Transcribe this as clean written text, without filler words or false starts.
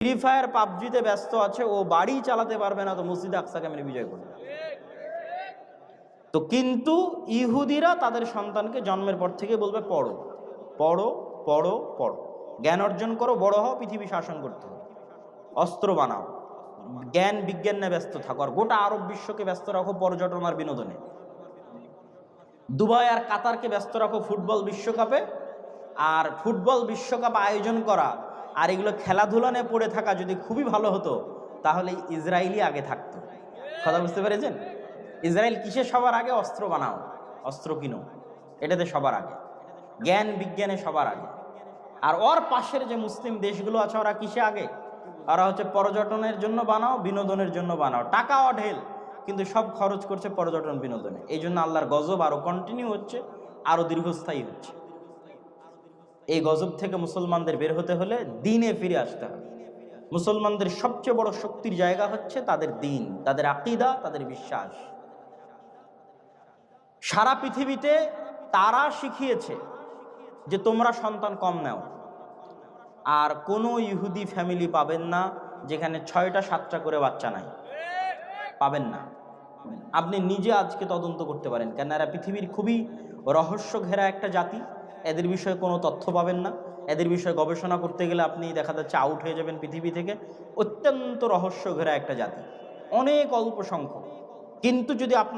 Free fire পাবজিতে ব্যস্ত আছে, ও বাড়ি চালাতে পারবে না তো মসজিদে আকসা কেমনে বিজয় করবে? তো কিন্তু ইহুদিরা তাদের সন্তানকে জন্মের পর থেকে বলবে পড়ো পড়ো পড়ো পড়ো, জ্ঞান অর্জন করো, বড় হও, পৃথিবী শাসন করতে হবে, অস্ত্র বানাও, জ্ঞান বিজ্ঞান নিয়ে ব্যস্ত থাকো, আর গোটা আরব বিশ্বকে ব্যস্ত রাখো পর্যটন আর বিনোদনে, দুবাই আর কাতারকে ব্যস্ত রাখো ফুটবল বিশ্বকাপে, আর ফুটবল বিশ্বকাপ আয়োজন করা আর এগুলো খেলাধুলা নিয়ে পড়ে থাকা যদি খুবই ভালো হতো তাহলে ইসরায়েলই আগে থাকতো। কথা বুঝতে পেরেছেন? ইসরায়েল কিসে সবার আগে? অস্ত্র বানাও, অস্ত্র কিনো, এটাতে সবার আগে, জ্ঞান বিজ্ঞানে সবার আগে। আর ওর পাশের যে মুসলিম দেশগুলো আছে ওরা কিসে আগে? ওরা হচ্ছে পর্যটনের জন্য বানাও, বিনোদনের জন্য বানাও, টাকা অঢেল, কিন্তু সব খরচ করছে পর্যটন বিনোদনে। এই জন্য আল্লাহর গজব আরো কন্টিনিউ হচ্ছে, আরো দীর্ঘস্থায়ী হচ্ছে। এই গজব থেকে মুসলমানদের বের হতে হলে দ্বীনে ফিরে আসতে হবে। মুসলমানদের সবচেয়ে বড় শক্তির জায়গা হচ্ছে তাদের দ্বীন, তাদের আকীদা, তাদের বিশ্বাস। সারা পৃথিবীতে তারা শিখিয়েছে যে তোমরা সন্তান কম নাও, আর কোনো ইহুদি ফ্যামিলি পাবেন না যেখানে 6টা 7টা করে বাচ্চা নাই, পাবেন না। আপনি নিজে আজকে তদন্ত করতে পারেন, কেন এরা পৃথিবীর খুবই রহস্য ঘেরা একটা জাতি। এদের বিষয়ে কোনো তথ্য পাবেন না, এদের বিষয়ে গবেষণা করতে গেলে আপনি দেখা যাচ্ছে আউট হয়ে যাবেন পৃথিবী থেকে। অত্যন্ত রহস্য ঘেরা একটা জাতি, অনেক অল্প সংখ্যক। কিন্তু যদি আপনার